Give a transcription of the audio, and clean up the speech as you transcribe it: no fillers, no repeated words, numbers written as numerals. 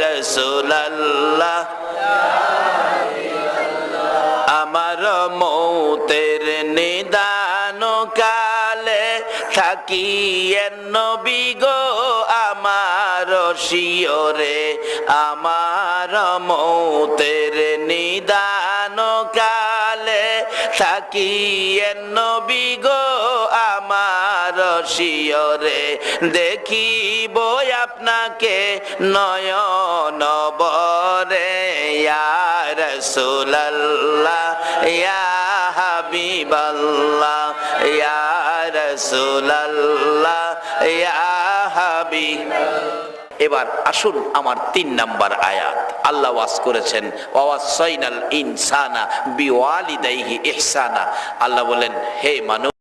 রাসূলুল্লাহ আমার মৌতের নিদান কালে থাকিয়েন নবী গো আমার শিয়রে আমার মৌতের নিদান কালে থাকিয়েন নবী গো আমার শিয়রে দেখিব আপনাকে নয়ন বরে ইয়া রাসূলুল্লাহ ইয়া হাবিবাল্লাহ ইয়া রাসূলুল্লাহ ইয়া হাবিব। এবার আসুন আমার ৩ নাম্বার আয়াত। আল্লাহ ওয়াজ করেছেন ওয়াসাইনাল ইনসানা বিওয়ালিদাইহি ইহসানা। আল্লাহ বলেন হে মানুষ